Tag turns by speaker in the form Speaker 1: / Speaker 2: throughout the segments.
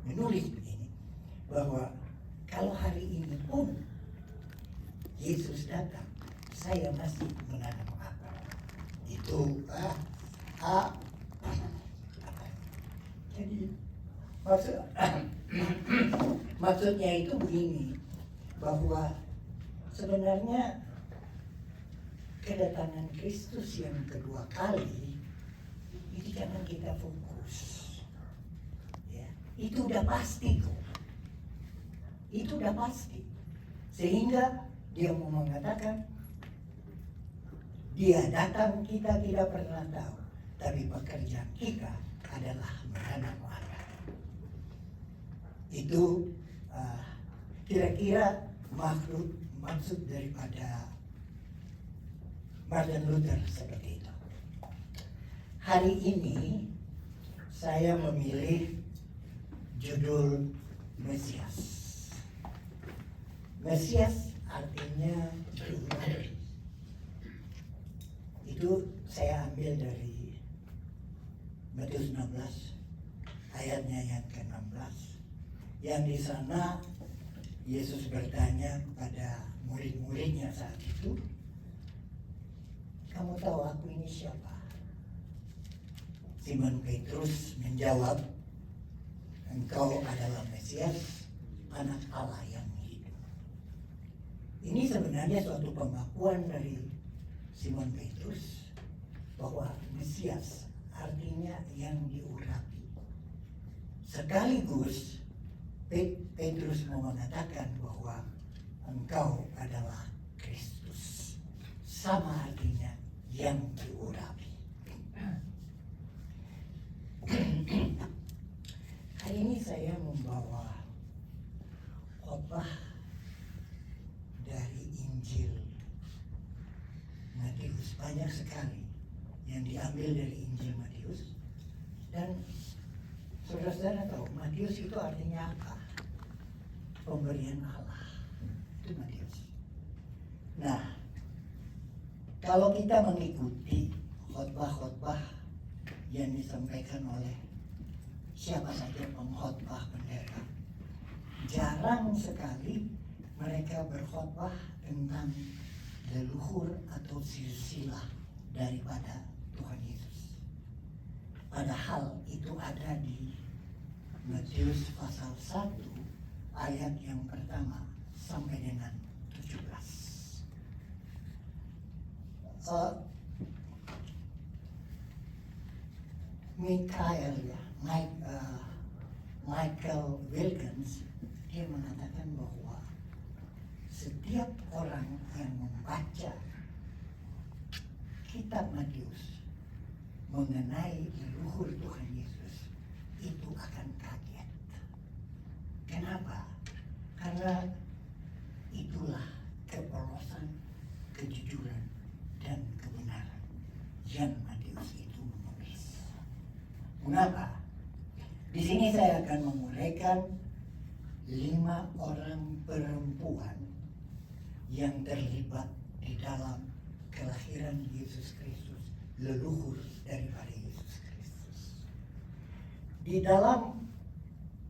Speaker 1: menulis begini, bahwa kalau hari ini pun Yesus datang, saya masih menanam akar. Itu jadi maksudnya itu begini, bahwa sebenarnya kedatangan Kristus yang kedua kali itu jangan kita fokus, ya. Itu udah pasti kok, itu udah pasti, sehingga dia mau mengatakan dia datang kita tidak pernah tahu, tapi pekerjaan kita adalah menanam akar. Itu kira-kira maksud daripada Martin Luther seperti itu. Hari ini saya memilih judul Mesias. Mesias artinya diurapi. Itu saya ambil dari Matius 16 ayatnya yang ke-16, yang di sana Yesus bertanya kepada murid-muridnya saat itu, kamu tahu aku ini siapa? Simon Petrus menjawab, engkau adalah Mesias, anak Allah yang hidup. Ini sebenarnya suatu pengakuan dari Simon Petrus bahwa Mesias artinya yang diurapi. Sekaligus Petrus mau mengatakan bahwa engkau adalah Kristus. Sama artinya yang diurapi. Hari ini saya membawa khotbah dari Injil Matius. Banyak sekali yang diambil dari Injil Matius. Dan saudara-saudara tahu Matius itu artinya apa? Pemberian Allah. Itu Matius. Nah, kalau kita mengikuti khotbah-khotbah yang disampaikan oleh siapa saja pengkhotbah pendeta, jarang sekali mereka berkhotbah tentang leluhur atau silsilah daripada Tuhan Yesus. Padahal itu ada di Matius pasal 1 ayat yang pertama sampai dengan 17. Michael Wilkins, dia mengatakan bahwa setiap orang yang membaca kitab Matius mengenai leluhur Tuhan Yesus itu akan kaget. Kenapa? Karena itulah kepolosan, kejujuran, dan kebenaran yang Matius itu menulis. Mengapa? Di sini saya akan menguraikan 5 orang perempuan yang terlibat di dalam kelahiran Yesus Kristus, leluhur daripada Yesus Kristus. Di dalam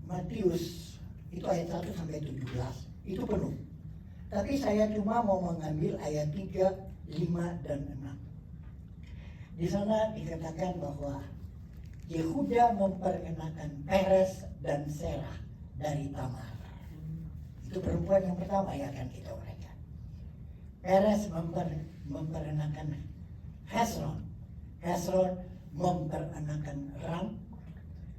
Speaker 1: Matius itu ayat 1 sampai 17 itu penuh. Tapi saya cuma mau mengambil ayat 3, 5, dan 6. Di sana dikatakan bahwa Yehuda memperkenakan Peres dan Serah dari Tamar. Itu perempuan yang pertama yang akan kita uraikan. Peres memperkenakan Hesron. Hesron memperanakan Ram.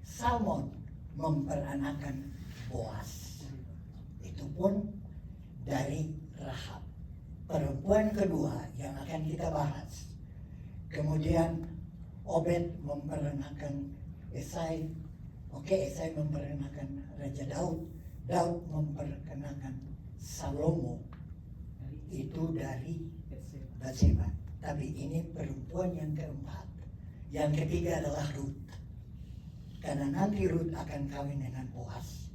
Speaker 1: Salmon memperanakan Boas. Itu pun dari Rahab. Perempuan kedua yang akan kita bahas. Kemudian Obed memperanakan Esai. Esai memperanakan Raja Daud. Daud memperkenakan Salomo. Itu dari Batseba. Tapi ini perempuan yang keempat. Yang ketiga adalah Rut. Karena nanti Rut akan kawin dengan Boas,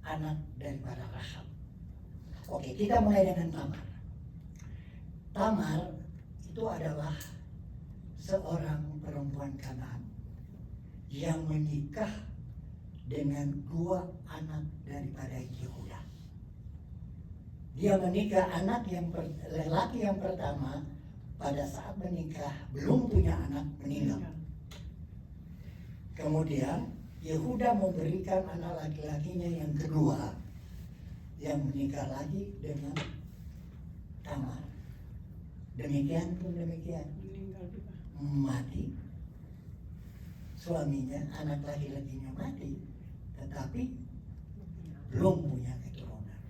Speaker 1: anak daripada Rahab. Kita mulai dengan Tamar. Tamar itu adalah seorang perempuan Kanaan yang menikah dengan 2 anak daripada Yehuda. Dia menikah lelaki yang pertama pada saat menikah belum punya anak, meninggal. Kemudian Yehuda memberikan anak laki-lakinya yang kedua yang menikah lagi dengan Tamar. Demikian pun demikian, mati suaminya, anak laki-lakinya mati, tetapi belum punya keturunan.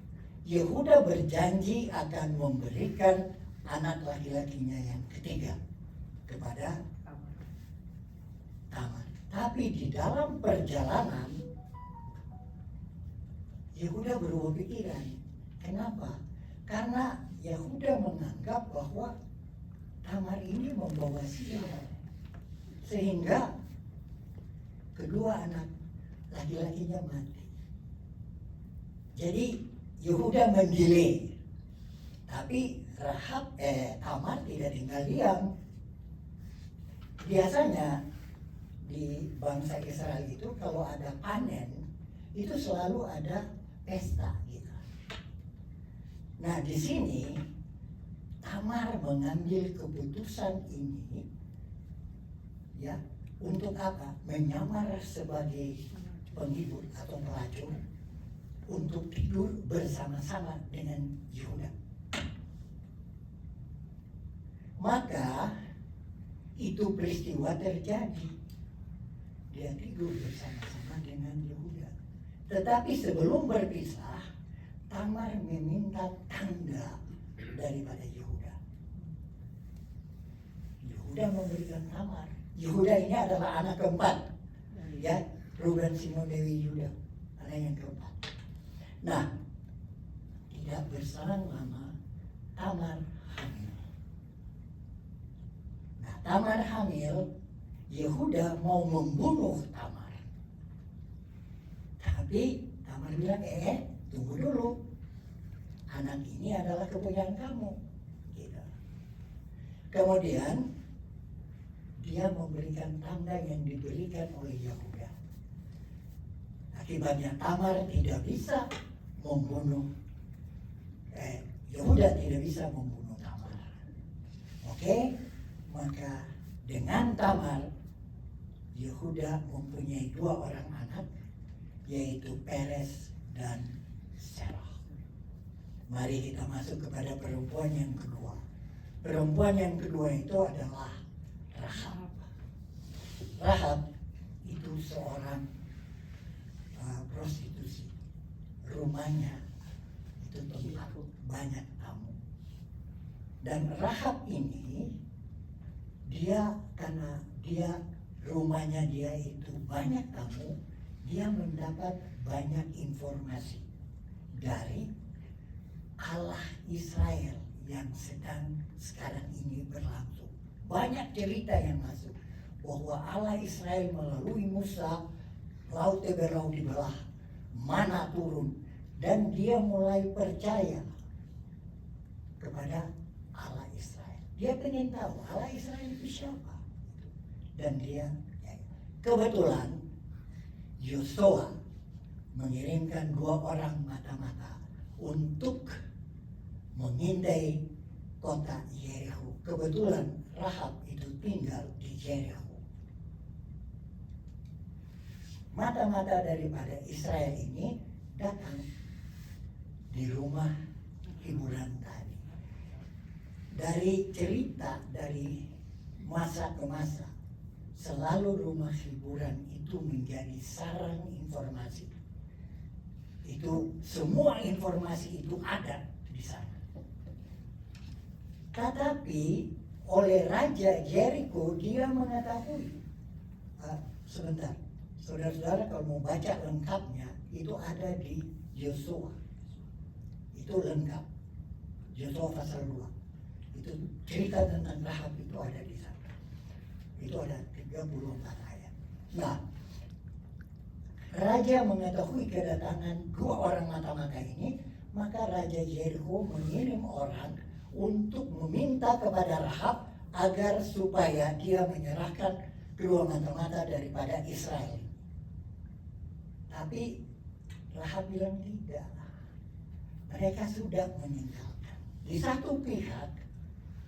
Speaker 1: Yehuda berjanji akan memberikan anak laki-lakinya yang ketiga kepada Tamar. Tapi di dalam perjalanan Yehuda berubah pikiran. Kenapa? Karena Yehuda menganggap bahwa Tamar ini membawa sial, sehingga kedua anak laki-lakinya mati. Jadi Yehuda mendelay. Tapi Tamar tidak tinggal diam. Biasanya di bangsa Israel itu kalau ada panen itu selalu ada pesta gitu. Nah, di sini Tamar mengambil keputusan ini ya, untuk apa? Menyamar sebagai penghibur atau pelacur untuk tidur bersama-sama dengan Yehuda. Maka itu peristiwa terjadi. Dia tidur bersama-sama dengan Yehuda. Tetapi sebelum berpisah, Tamar meminta tanda daripada Yehuda. Yehuda memberikan Tamar. Yehuda ini adalah anak keempat, ya, Ruben, Simon, Lewi, Yuda, anak yang keempat. Nah, tidak berselang lama Tamar hamil. Nah, Tamar hamil, Yehuda mau membunuh Tamar. Tapi Tamar bilang, tunggu dulu. Anak ini adalah kepunyaan kamu. Gitu. Kemudian dia memberikan tanda yang diberikan oleh Yehuda. Akibatnya Tamar tidak bisa membunuh. Yehuda tidak bisa membunuh Tamar. Oke? Maka dengan Tamar, Yehuda mempunyai 2 orang anak, yaitu Peres dan Serah. Mari kita masuk kepada perempuan yang kedua. Perempuan yang kedua itu adalah Rahab. Rahab itu seorang prostitusi. Rumahnya itu tempat banyak tamu. Dan Rahab ini karena rumahnya dia itu banyak tamu, dia mendapat banyak informasi dari Allah Israel yang sekarang ini berlangsung. Banyak cerita yang masuk bahwa Allah Israel melalui Musa, laut Teberau dibelah, mana turun, dan dia mulai percaya kepada Allah Israel. Dia pengen tahu Allah Israel itu siapa. Dan dia kebetulan Yosua mengirimkan 2 orang mata-mata untuk mengintai kota Yeriko. Kebetulan Rahab itu tinggal di Yeriko. Mata-mata daripada Israel ini datang di rumah hiburan tadi. Dari cerita dari masa ke masa, selalu rumah hiburan itu menjadi sarang informasi. Itu semua informasi itu ada di sana. Tetapi oleh Raja Yeriko dia mengetahui. Sebentar, saudara-saudara kalau mau baca lengkapnya itu ada di Yosua. Itu lengkap. Yosua pasal 2. Itu cerita tentang Rahab itu ada di sana. Itu ada 34 ayat. Nah, Raja mengetahui kedatangan 2 orang mata-mata ini, maka Raja Yeriko mengirim orang untuk meminta kepada Rahab agar supaya dia menyerahkan kedua mata-mata daripada Israel. Tapi Rahab bilang tidak. Mereka sudah meninggalkan. Di satu pihak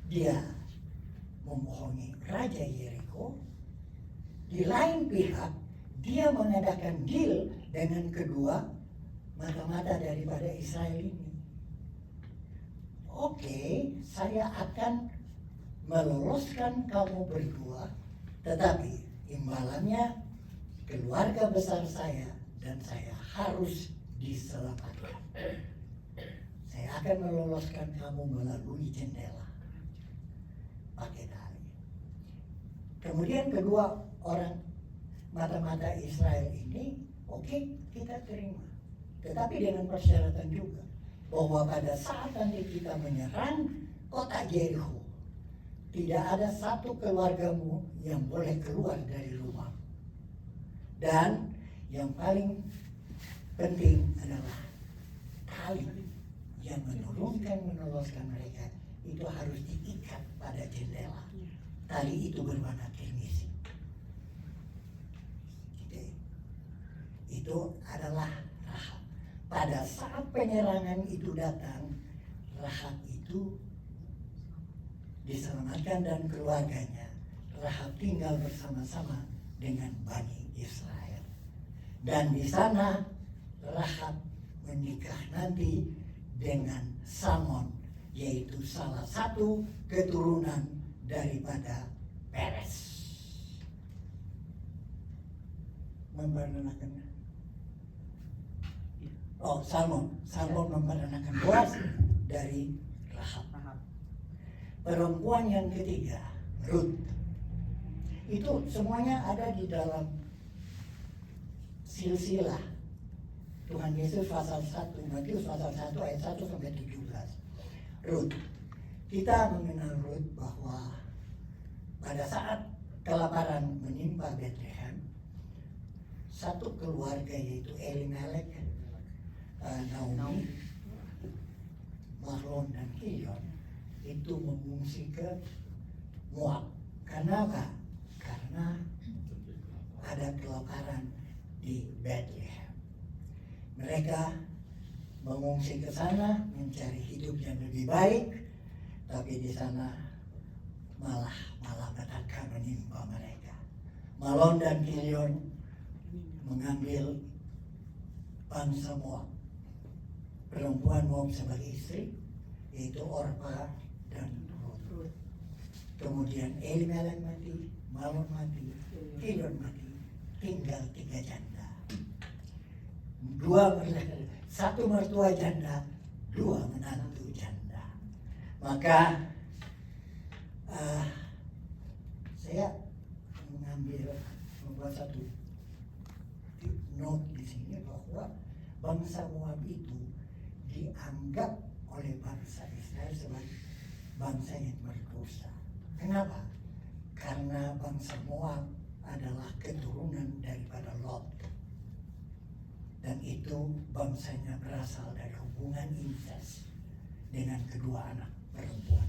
Speaker 1: dia memohoni Raja Yeriko. Di lain pihak dia mengadakan deal dengan kedua mata-mata daripada Israel ini. Oke, saya akan meloloskan kamu berdua, tetapi imbalannya keluarga besar saya dan saya harus diselamatkan. Saya akan meloloskan kamu melalui jendela pakai tali. Kemudian kedua orang mata-mata Israel ini, oke, kita terima. Tetapi dengan persyaratan juga bahwa pada saat nanti kita menyerang kota Jericho, tidak ada satu keluargamu yang boleh keluar dari rumah. Dan yang paling penting adalah tali yang menoloskan mereka itu harus diikat pada jendela. Tali itu berwarna kirmisi. Itu adalah Rahab. Pada saat penyerangan itu datang, Rahab itu diselamatkan dan keluarganya. Rahab tinggal bersama-sama dengan Bani Israel. Dan di sana Rahab menikah nanti dengan Salmon, yaitu salah satu keturunan daripada Peres. Memperanakan Salmon memperanakan Boaz dari Rahab. Perempuan yang ketiga, Ruth. Itu semuanya ada di dalam silsilah Tuhan Yesus pasal 1, Matius pasal 1 ayat 1 sampai 17. Ruth. Kita mengenal Ruth bahwa pada saat kelaparan menimpa Bethlehem, satu keluarga yaitu Elimelek, Naomi, Mahlon dan Kilion itu mengungsi ke Moab. Karena apa? Karena ada kelaparan di Bethlehem. Mereka mengungsi ke sana mencari hidup yang lebih baik, tapi di sana malah petaka menimpa mereka. Mahlon dan Kilion mengambil bangsa Moab, perempuan Moab sebagai istri, yaitu Orpa dan Ruth. Kemudian Elimelek mati, Mahlon mati, Kilion mati, tinggal 3 janda. Satu mertua janda, 2 menantu janda. Maka saya membuat satu note di sini bahwa bangsa Moab itu dianggap oleh bangsa Israel sebagai bangsa yang berdosa. Kenapa? Karena bangsa Moab adalah keturunan daripada Lot. Dan itu bangsanya berasal dari hubungan incest dengan kedua anak perempuan.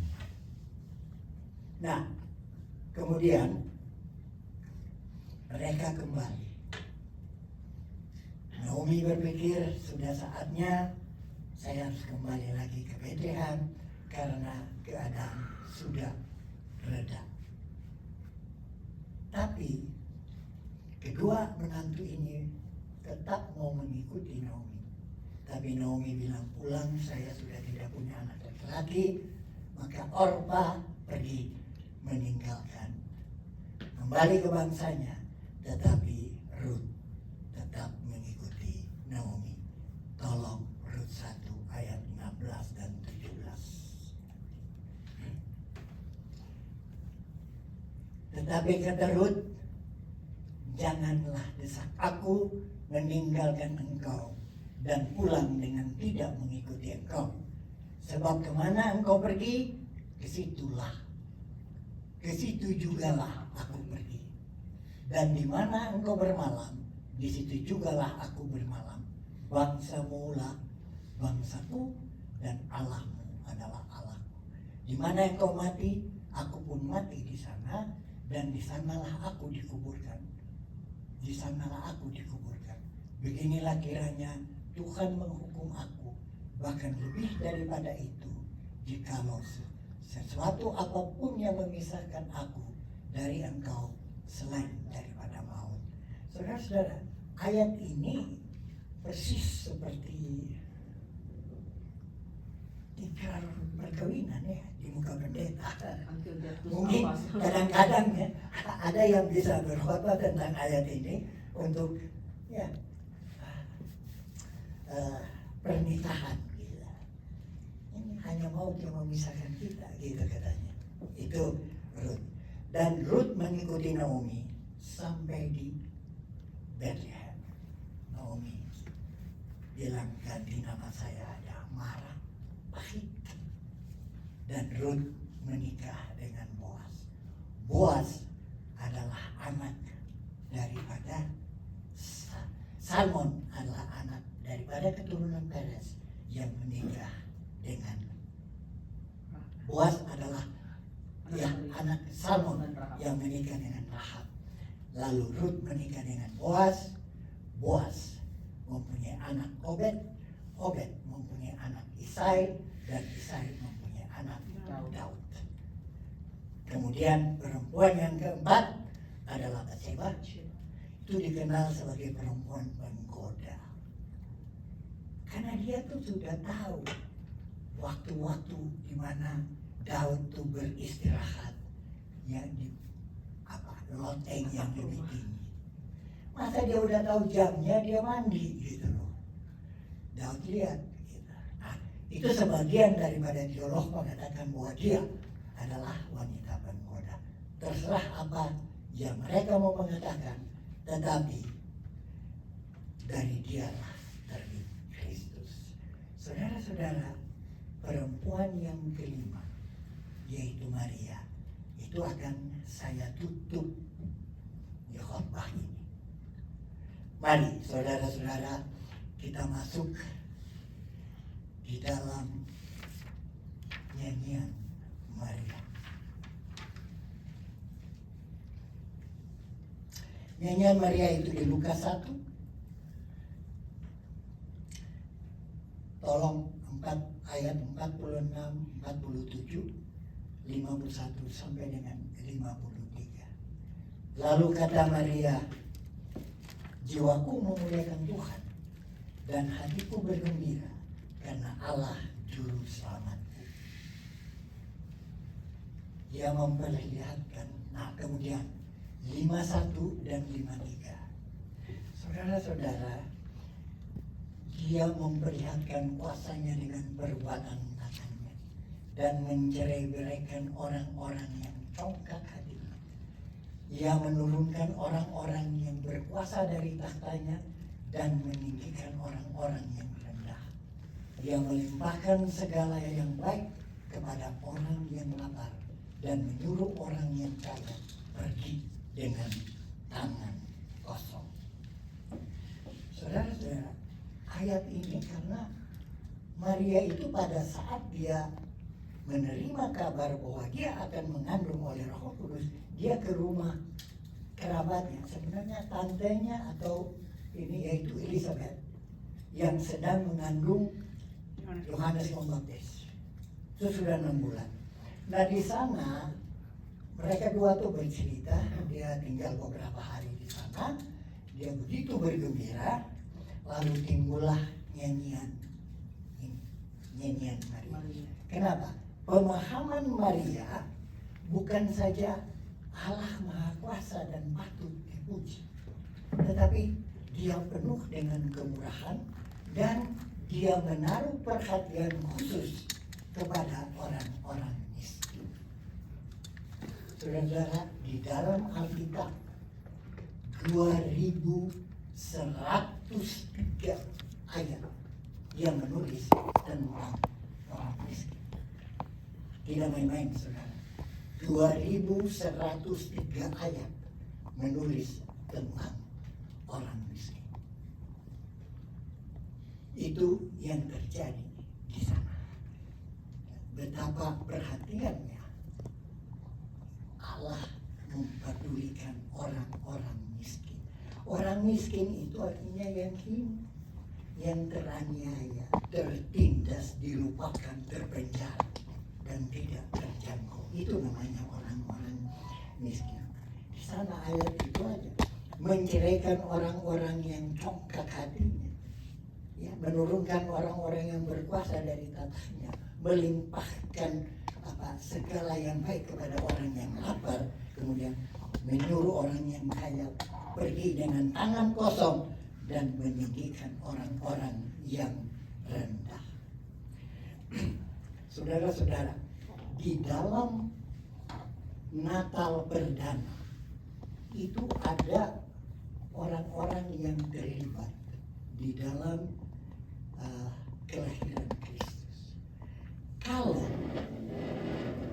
Speaker 1: Nah, kemudian mereka kembali. Naomi berpikir sudah saatnya saya harus kembali lagi ke Bethlehem karena keadaan sudah reda. Tapi kedua menantu ini tetap mau mengikuti Naomi. Tapi Naomi bilang, pulang, saya sudah tidak punya anak laki-laki. Maka Orpa pergi meninggalkan, kembali ke bangsanya. Tetapi Ruth tetap mengikuti Naomi. Tolong Ruth 1 ayat 16 dan 17. Tetapi kata Ruth, janganlah desak aku meninggalkan engkau dan pulang dengan tidak mengikuti engkau. Sebab kemana engkau pergi, ke situ jugalah aku pergi. Dan di mana engkau bermalam, di situ jugalah aku bermalam. Bangsamu lah bangsaku dan Allahmu adalah Allahku. Di mana engkau mati, aku pun mati di sana, dan di sanalah aku dikuburkan. Di sanalah aku dikuburkan. Beginilah kiranya Tuhan menghukum aku, bahkan lebih daripada itu, jikalau sesuatu apapun yang memisahkan aku dari Engkau selain daripada maut. Saudara-saudara, ayat ini persis seperti ikrar perkawinan ya di muka pendeta. Mungkin kadang-kadang ya ada yang bisa berkhotbah tentang ayat ini untuk ya pernikahan gitu. Ini hanya maut yang memisahkan kita gitu katanya. Itu Ruth. Dan Ruth mengikuti Naomi sampai di Bethlehem. Naomi bilang, ganti nama saya ada Mara, pahit. Dan Ruth menikah dengan Boaz. Boaz adalah anak daripada Salmon, adalah anak daripada keturunan Perez yang menikah dengan Boaz adalah anak Salmon yang menikah dengan Rahab. Lalu Ruth menikah dengan Boaz. Boaz mempunyai anak Obed. Obed mempunyai anak Isai, dan Isai mempunyai anak Daud. Kemudian perempuan yang keempat adalah Batseba. Itu dikenal sebagai perempuan penggoda. Karena dia tuh sudah tahu waktu-waktu di mana Daud tuh beristirahat yang di loteng yang lebih tinggi. Masa dia udah tahu jamnya, dia mandi gitu loh. Daud lihat gitu. Nah, itu sebagian daripada teolog mengatakan bahwa dia adalah wanita penggoda. Terserah apa yang mereka mau mengatakan, tetapi dari dialah terbit Kristus. Saudara-saudara, perempuan yang kelima, yaitu Maria, itu akan saya tutup di khotbah ini. Mari saudara-saudara, kita masuk di dalam nyanyian Maria. Nyanyian Maria itu di Lukas 1. Tolong ayat 46, 47, 51 sampai dengan 53. Lalu kata Maria, jiwaku memuliakan Tuhan dan hatiku bergembira karena Allah juru selamatku. Dia memperlihatkan, kemudian 51 dan 53. Saudara-saudara, dia memperlihatkan kuasanya dengan perbuatan tangannya dan mencerai-beraikan orang-orang yang congkak hatinya. Ia menurunkan orang-orang yang berkuasa dari tahtanya dan meninggikan orang-orang yang rendah. Ia melimpahkan segala yang baik kepada orang yang lapar dan menyuruh orang yang kaya pergi dengan tangan kosong. Saudara-saudara, ayat ini karena Maria itu pada saat dia menerima kabar bahwa dia akan mengandung oleh Roh Kudus, dia ke rumah kerabatnya, sebenarnya tantenya atau ini yaitu Elizabeth yang sedang mengandung Yohanes Pembaptis. Itu sudah 6 bulan. Nah di sana mereka dua tuh bercerita, dia tinggal beberapa hari di sana, dia begitu bergembira, lalu timbullah nyanyian Maria. Kenapa? Pemahaman Maria bukan saja Allah Maha Kuasa dan patut dipuji, tetapi dia penuh dengan kemurahan dan dia menaruh perhatian khusus kepada orang-orang miskin. Saudara, di dalam Alkitab 2103 ayat yang menulis tentang orang miskin. Tidak main-main, saudara. 2103 ayat menulis tentang orang miskin. Itu yang terjadi di sana. Betapa perhatiannya Allah mempedulikan orang-orang miskin. Orang miskin itu artinya yang hina, yang teraniaya, tertindas, dilupakan, terpenjara, dan tidak terjangkau. Itu namanya orang-orang miskin. Di sana ayat itu aja, menceraikan orang-orang yang congkak hatinya, ya, menurunkan orang-orang yang berkuasa dari tatanya, melimpahkan segala yang baik kepada orang yang lapar, kemudian menyuruh orang yang kaya pergi dengan tangan kosong dan meninggikan orang-orang yang rendah. Saudara-saudara, di dalam Natal perdana itu ada orang-orang yang terlibat di dalam kelahiran Kristus. Kalau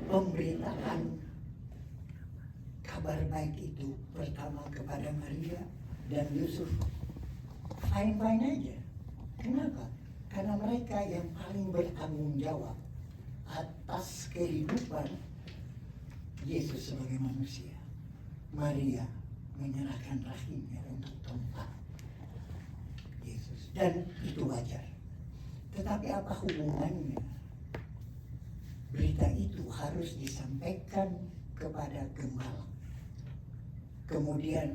Speaker 1: pemberitaan kabar baik itu pertama kepada Maria dan Yusuf, fine-fine aja. Kenapa? Karena mereka yang paling bertanggung jawab atas kehidupan Yesus sebagai manusia. Maria menyerahkan rahimnya untuk tempat Yesus, dan itu wajar. Tetapi apa hubungannya berita itu harus disampaikan kepada gembala? Kemudian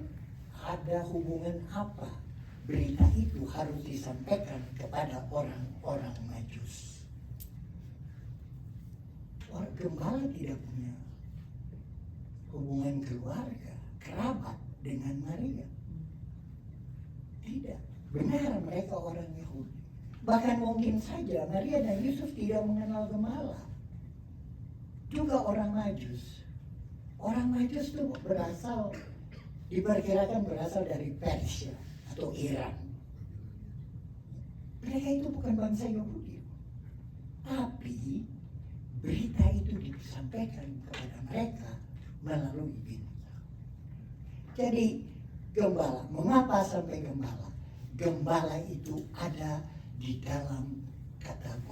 Speaker 1: ada hubungan apa berita itu harus disampaikan kepada orang-orang Majus? Orang gembala tidak punya hubungan keluarga, kerabat dengan Maria. Tidak. Benar, mereka orang Yahudi. Bahkan mungkin saja Maria dan Yusuf tidak mengenal gembala. Juga orang Majus. Orang Majus itu diperkirakan berasal dari Persia atau Iran. Mereka itu bukan bangsa Yahudi. Tapi berita itu disampaikan kepada mereka melalui bintang. Jadi gembala, mengapa sampai gembala? Gembala itu ada di dalam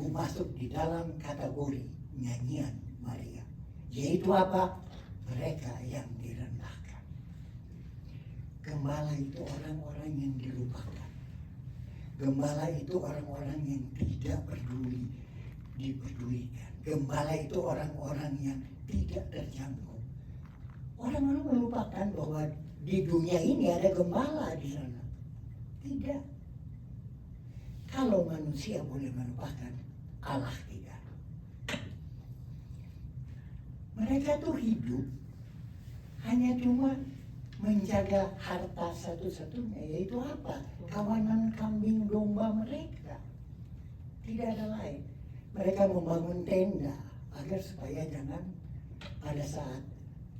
Speaker 1: masuk di dalam kategori nyanyian Maria. Yaitu apa? Mereka yang direndahkan. Gembala itu orang-orang yang dilupakan. Gembala itu orang-orang yang tidak dipedulikan. Gembala itu orang-orang yang tidak terjangkau. Orang-orang melupakan bahwa di dunia ini ada gembala di sana. Tidak. Kalau manusia boleh melupakan, Allah tidak. Mereka tuh hidup hanya cuma menjaga harta satu-satunya, yaitu apa? Kawanan kambing domba mereka. Tidak ada lain. Mereka membangun tenda agar supaya jangan pada saat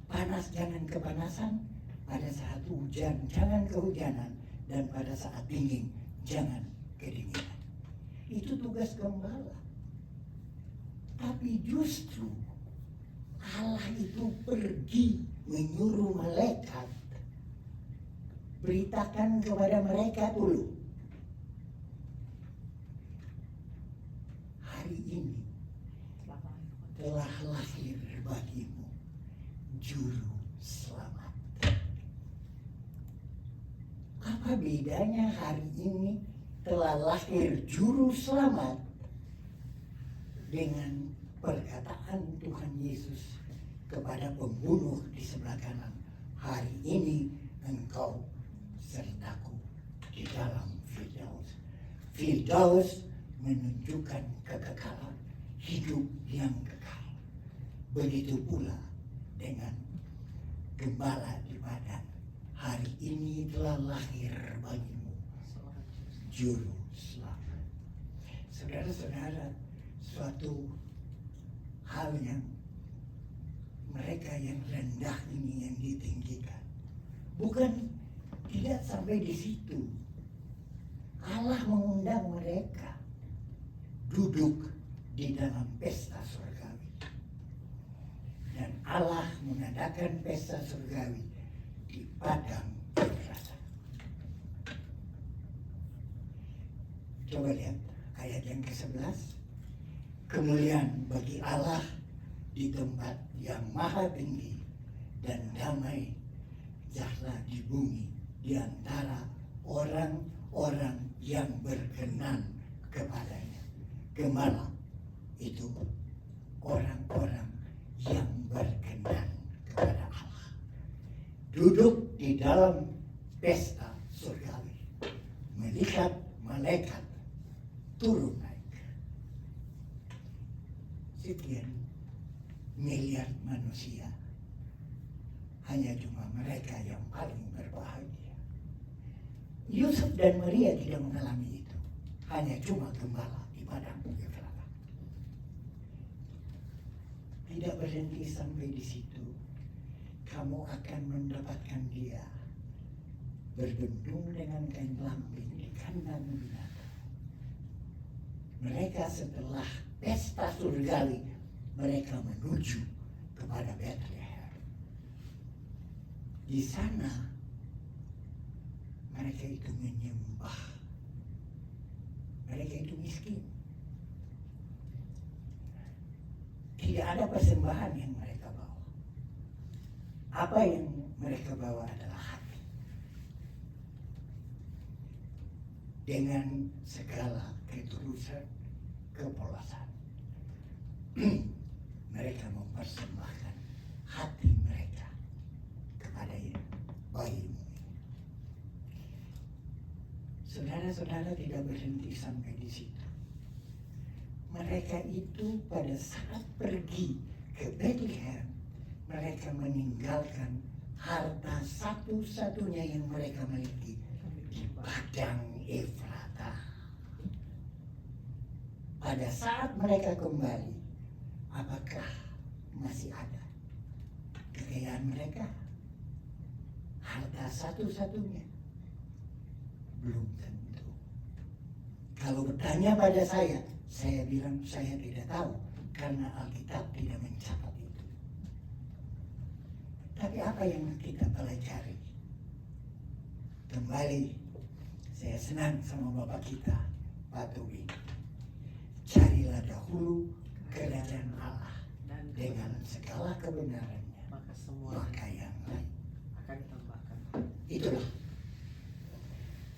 Speaker 1: panas jangan kepanasan, pada saat hujan jangan kehujanan, dan pada saat dingin jangan kedinginan. Itu tugas gembala. Tapi justru Allah itu pergi menyuruh malaikat, beritakan kepada mereka dulu, hari ini telah lahir bagimu juru selamat. Apa bedanya hari ini telah lahir juru selamat dengan perkataan Tuhan Yesus kepada pembunuh di sebelah kanan, hari ini engkau sertaku di dalam Firdaus. Firdaus menunjukkan kekekalan, hidup yang kekal. Begitu pula dengan gembala di badan, hari ini telah lahir bagimu juru selamat. Saudara-saudara, suatu hal yang mereka yang rendah ini yang ditinggikan, bukan tidak sampai di situ. Allah mengundang mereka duduk di dalam pesta surgawi, dan Allah mengadakan pesta surgawi di padang Efrata. Coba lihat ayat yang ke-11. Kemuliaan bagi Allah di tempat yang maha tinggi, dan damai sejahtera di bumi di antara orang-orang yang berkenan kepadanya. Gembala itu orang-orang yang berkenan kepada Allah. Duduk di dalam pesta surgawi, melihat malaikat turun naik. Sekian miliar manusia, hanya cuma mereka yang paling berbahagia. Yusuf dan Maria tidak mengalami itu, hanya cuma gembala di padang Efrata. Tidak berhenti sampai di situ. Kamu akan mendapatkan dia berbendung dengan kain lambing di kandang binatang. Mereka setelah pesta surgawi, mereka menuju kepada Bethlehem. Di sana mereka itu menyembah. Mereka itu miskin. Tidak ada persembahan yang mereka bawa. Apa yang mereka bawa adalah hati. Dengan segala ketulusan, kepolosan. Mereka mempersembahkan hati mereka kepada bayimu. Saudara-saudara, tidak berhenti sampai di situ. Mereka itu pada saat pergi ke Bethlehem, mereka meninggalkan harta satu-satunya yang mereka miliki di padang Efrata. Pada saat mereka kembali, apakah masih ada kekayaan mereka? Harta satu-satunya? Belum tentu. Kalau bertanya pada saya bilang saya tidak tahu, karena Alkitab tidak mencatat itu. Tapi apa yang kita pelajari? Kembali, saya senang sama Bapak kita, Pak Tuwi. Carilah dahulu kerajaan Allah dengan segala kebenarannya, maka yang lain
Speaker 2: akan ditambahkan.
Speaker 1: Itulah.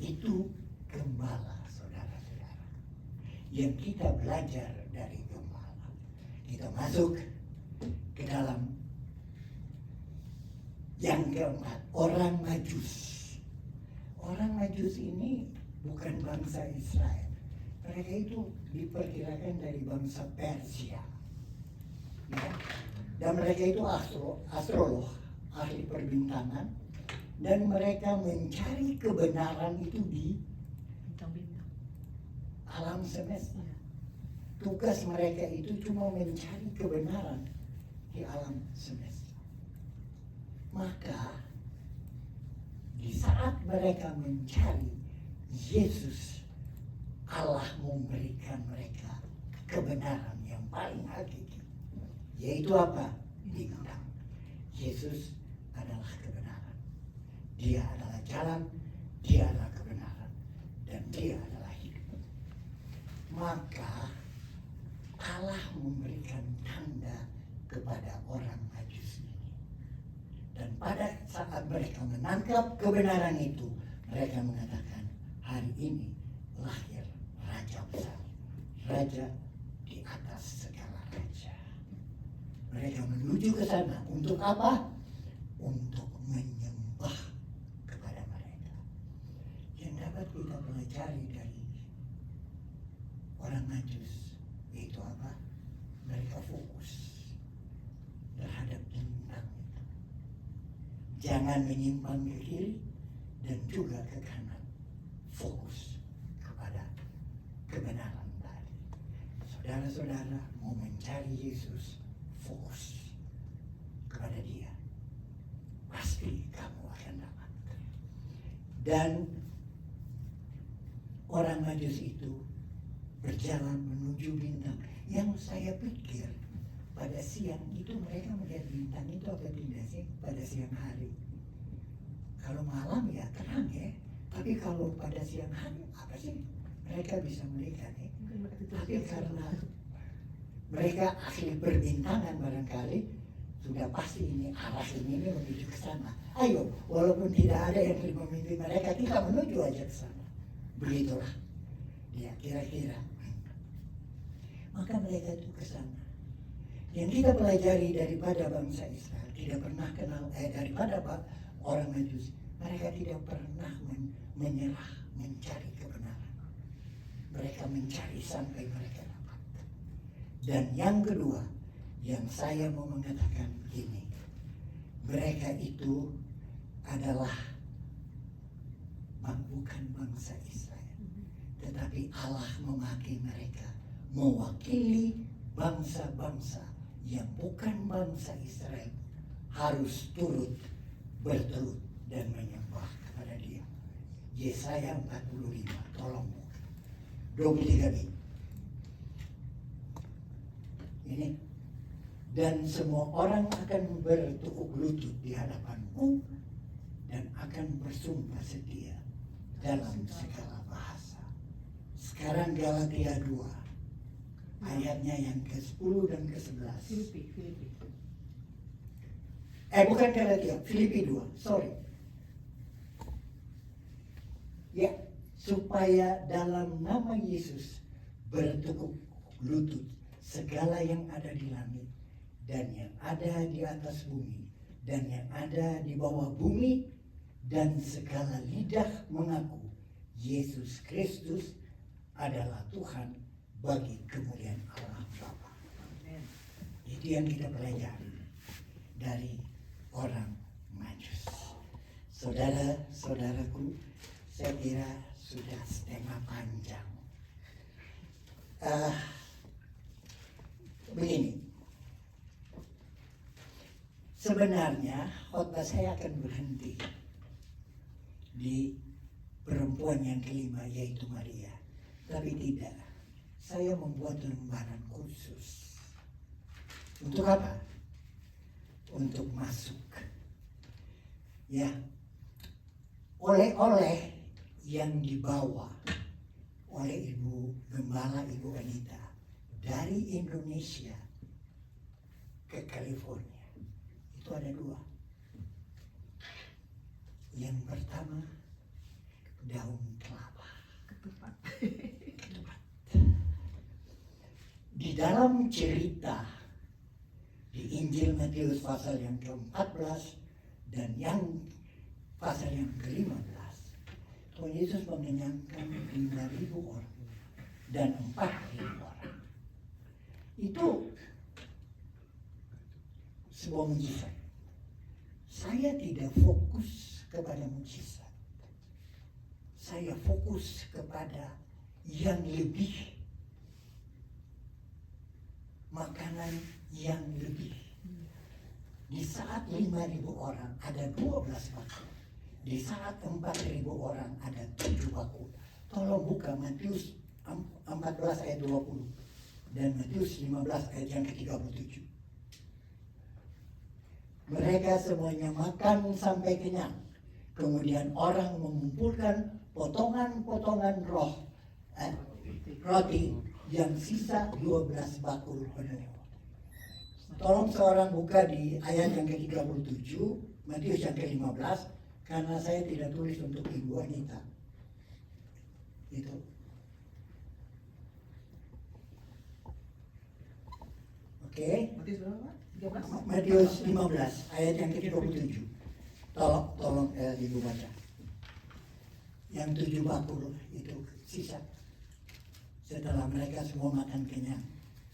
Speaker 1: Itu gembala, saudara-saudara. Yang kita belajar dari gembala. Kita masuk ke dalam yang keempat, orang Majus. Orang Majus ini bukan bangsa Israel. Mereka itu diperkirakan dari bangsa Persia. Ya. Dan mereka itu astrolog, ahli perbintangan. Dan mereka mencari kebenaran itu di
Speaker 2: Bintang-bintang.
Speaker 1: alam semesta. Tugas mereka itu cuma mencari kebenaran di alam semesta. Maka di saat mereka mencari Yesus, Allah memberikan mereka kebenaran yang paling hakiki. Yaitu apa? Bintang. Yesus adalah kebenaran. Dia adalah jalan, dia adalah kebenaran, dan dia adalah hidup. Maka Allah memberikan tanda kepada orang Majus ini. Dan pada saat mereka menangkap kebenaran itu, mereka mengatakan, hari ini lahir Raja besar, Raja di atas segala raja. Mereka menuju ke sana untuk apa? Untuk menyembah kepada mereka. Yang dapat kita pelajari dari orang Majus itu apa? Mereka fokus terhadap bintang itu. Jangan menyimpang ke kiri dan juga ke kanan. Fokus kepada kebenaran tadi. Saudara-saudara mau mencari Yesus, fokus kepada dia. Pasti kamu akan dapat. Dan orang Majus itu berjalan menuju bintang. Yang saya pikir pada siang itu mereka melihat bintang itu apa tidak sih pada siang hari? Kalau malam ya terang ya. Tapi kalau pada siang hari apa sih mereka bisa melihat ya? Tapi karena mereka ahli perbintangan barangkali, sudah pasti ini arah ini menuju ke sana. Ayo, walaupun tidak ada yang memimpin mereka, kita menuju aja ke sana. Begitulah. Ya, kira-kira. Maka mereka itu ke sana. Yang kita pelajari daripada bangsa Israel tidak pernah kenal daripada orang Majus, mereka tidak pernah menyerah mencari kebenaran. Mereka mencari sampai mereka dapat. Dan yang kedua, yang saya mau mengatakan begini, mereka itu adalah bukan bangsa Israel, tetapi Allah memakai mereka mewakili bangsa-bangsa yang bukan bangsa Israel harus turut berturut dan menyembah kepada Dia. Yesaya 45, tolong buka 23b. Ini, dan semua orang akan bertukuk lutut di hadapanmu dan akan bersumpah setia dalam segala bahasa. Sekarang Galatia 2 ayatnya yang ke-10 dan ke-11.
Speaker 2: Filipi.
Speaker 1: Bukan Galatia, Filipi 2, sorry. Ya, supaya dalam nama Yesus bertukuk lutut segala yang ada di langit dan yang ada di atas bumi dan yang ada di bawah bumi, dan segala lidah mengaku Yesus Kristus adalah Tuhan bagi kemuliaan Allah Bapa. Itu yang kita pelajari dari orang Majus. Saudara-saudaraku, saya kira sudah setengah panjang. Begini, sebenarnya khotbah saya akan berhenti di perempuan yang kelima, yaitu Maria. Tapi tidak, saya membuat lembaran khusus. Untuk apa? Untuk masuk. Ya, oleh-oleh yang dibawa oleh Ibu Gembala, Ibu Anita, dari Indonesia ke California, itu ada dua. Yang pertama, daun kelapa.
Speaker 2: Ketupat.
Speaker 1: Di dalam cerita di Injil Matius pasal yang ke-14 dan yang pasal yang ke-15, Tuhan Yesus mengenyangkan 5.000 orang dan 4.000 orang. Itu sebuah mujizat. Saya tidak fokus kepada mujizat. Saya fokus kepada yang lebih. Makanan yang lebih. Di saat 5.000 orang ada 12 bakul. Di saat 4.000 orang ada 7 bakul. Tolong buka Matius 14 ayat 20 dan Matius 15 ayat yang ke-37. Mereka semuanya makan sampai kenyang. Kemudian orang mengumpulkan potongan-potongan roti yang sisa 12 bakul penuh. Tolong seorang buka di ayat yang ke-37, Matius yang ke-15, karena saya tidak tulis untuk Ibu Anita. Itu. Oke.
Speaker 2: Matius berapa? 13?
Speaker 1: Matius 15 ayat yang ke-27. Tolong Ibu baca. Yang 7 bakul itu sisa. Setelah mereka semua makan kenyang.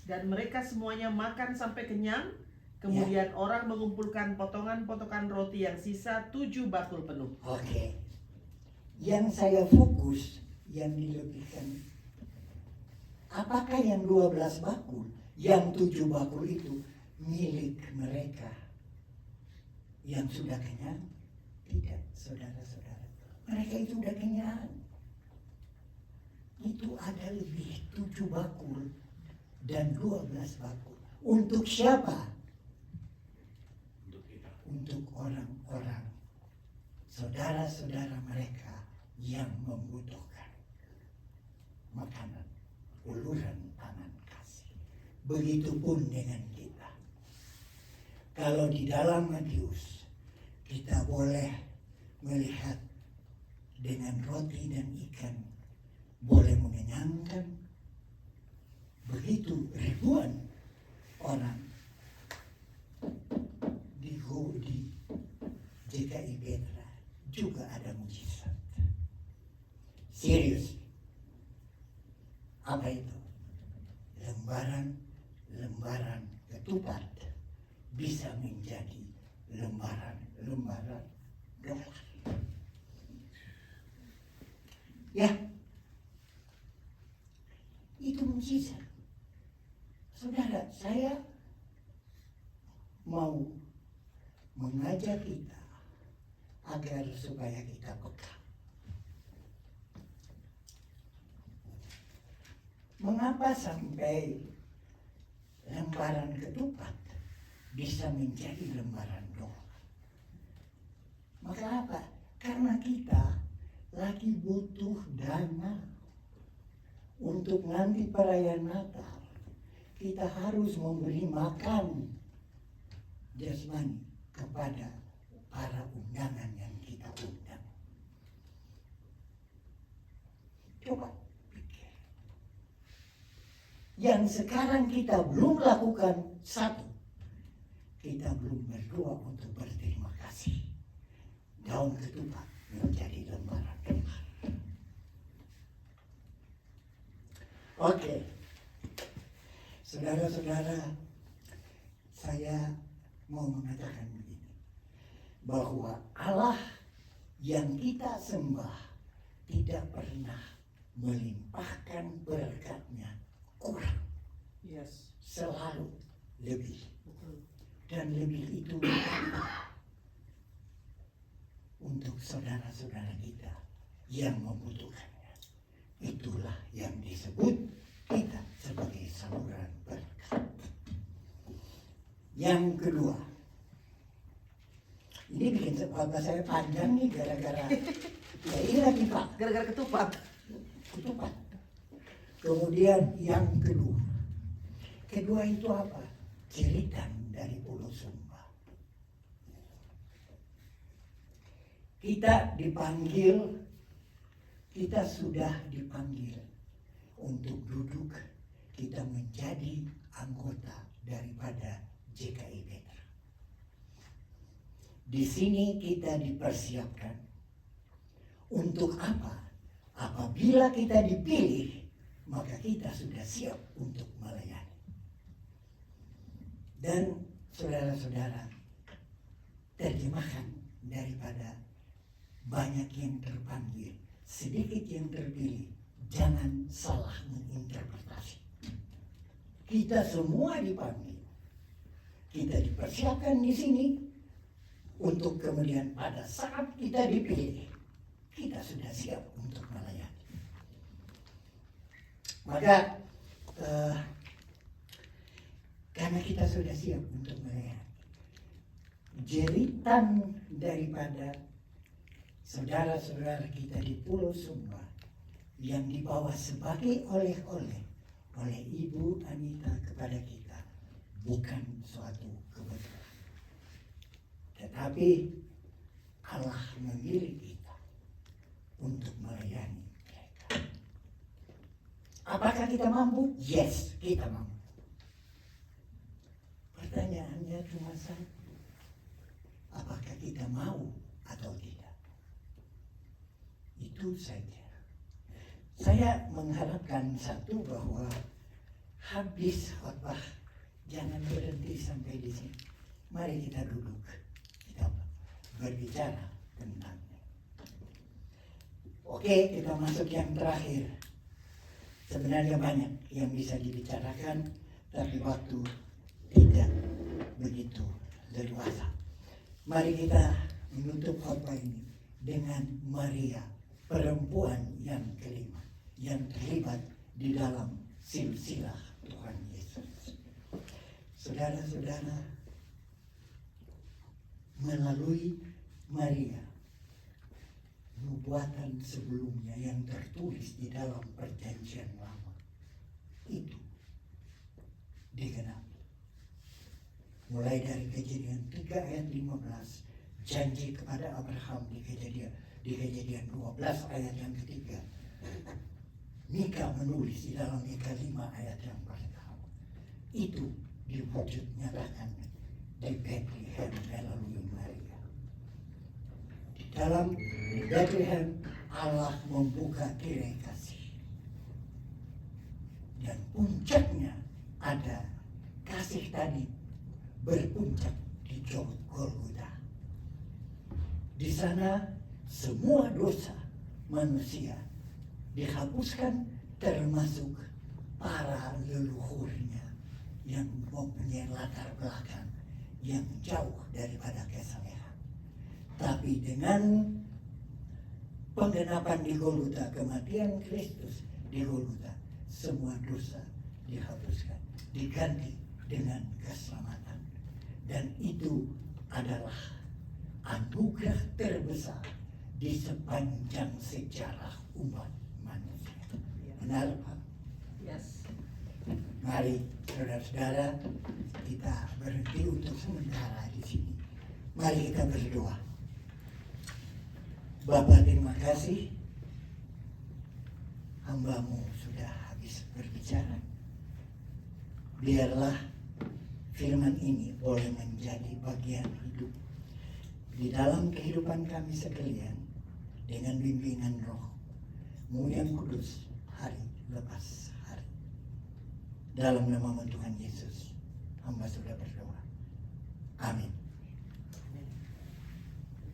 Speaker 2: Dan mereka semuanya makan sampai kenyang. Kemudian orang mengumpulkan potongan-potongan roti yang sisa 7 bakul penuh.
Speaker 1: Oke. Yang saya fokus, yang dilebihkan. Apakah yang 12 bakul, yang 7 bakul itu milik mereka yang sudah kenyang? Tidak, saudara-saudara. Mereka itu sudah kenyang. Itu ada lebih 7 bakul dan 12 bakul. Untuk siapa? Untuk orang-orang saudara-saudara mereka yang membutuhkan makanan, uluran tangan kasih. Begitupun dengan kita. Kalau di dalam Matius kita boleh melihat dengan roti dan ikan boleh mengenyangkan begitu ribuan orang di GKI Petra juga ada mujizat. Serius. Apa itu? Lembaran ketupat bisa menjadi lembaran dolar. Ya, itu mujizat. Saudara, saya mau mengajak kita agar supaya kita peka. Mengapa sampai lembaran ketupat bisa menjadi lembaran dolar? Maka apa? Karena kita lagi butuh dana untuk nanti perayaan Natal. Kita harus memberi makan jasmani kepada para undangan yang kita undang. Coba pikir. Yang sekarang kita belum lakukan satu. Kita belum berdoa untuk berterima kasih. Daun ketupat menjadi lembaran dolar. Oke. Saudara-saudara, saya mau mengatakan begini, bahwa Allah yang kita sembah tidak pernah melimpahkan berkat-Nya kurang.
Speaker 2: Yes.
Speaker 1: Selalu lebih.
Speaker 2: Betul.
Speaker 1: Dan lebih itu untuk saudara-saudara kita yang membutuhkannya. Itulah yang disebut kita sebagai saluran berkat. Yang kedua, ini bikin khotbah saya panjang nih gara-gara ya ini lagi Pak,
Speaker 2: Gara-gara ketupat.
Speaker 1: ketupat. Kemudian yang kedua itu apa? Jeritan dari Pulau Sumba. Kita sudah dipanggil untuk duduk, kita menjadi anggota daripada GKI Petra. Di sini kita dipersiapkan untuk apa? Apabila kita dipilih, maka kita sudah siap untuk melayani. Dan saudara-saudara, terjemahan daripada banyak yang terpanggil, sedikit yang terpilih, jangan salah menginterpretasi. Kita semua dipanggil. Kita dipersiapkan di sini untuk kemudian pada saat kita dipilih, kita sudah siap untuk melayani. Maka karena kita sudah siap untuk melayani, jeritan daripada saudara-saudara kita di Pulau Sumba yang dibawa sebagai oleh-oleh oleh Ibu Anita kepada kita bukan suatu kebetulan, tetapi Allah memilih kita untuk melayani mereka. Apakah kita mampu? Yes, kita mampu. Pertanyaannya cuma satu, apakah kita mau atau tidak? Itu saja. Saya mengharapkan satu, bahwa habis khotbah jangan berhenti sampai di sini. Mari kita duduk, kita berbicara tentangnya. Oke, kita masuk yang terakhir. Sebenarnya banyak yang bisa dibicarakan, tapi waktu tidak begitu leluasa. Mari kita menutup khotbah ini dengan Maria, perempuan yang kelima, yang terlibat di dalam silsilah Tuhan Yesus. Saudara-saudara, melalui Maria, nubuatan sebelumnya yang tertulis di dalam Perjanjian Lama itu digenapi mulai dari Kejadian 3 ayat 15, janji kepada Abraham di kejadian 12 ayat yang ketiga. Mika menulis di dalam Mika 5 ayat yang pertama. Itu diwujud nyatakan di Bethlehem melalui Maria. Di Bethlehem Allah membuka tirai kasih. Dan puncaknya ada kasih tadi berpuncak di Golgota. Di sana semua dosa manusia dihapuskan, termasuk para leluhurnya yang mempunyai latar belakang yang jauh daripada kesalehan. Tapi dengan penggenapan di Golgota, kematian Kristus di Golgota, semua dosa dihapuskan, diganti dengan keselamatan. Dan itu adalah anugerah terbesar di sepanjang sejarah umat manusia. Benar, Pak?
Speaker 2: Yes.
Speaker 1: Mari saudara-saudara, kita berhenti untuk sementara di sini. Mari kita berdoa. Bapa, terima kasih, hamba-Mu sudah habis berbicara. Biarlah firman ini boleh menjadi bagian hidup di dalam kehidupan kami sekalian dengan bimbingan Roh-Mu yang kudus hari lepas hari. Dalam nama Tuhan Yesus, hamba sudah berdoa. Amin.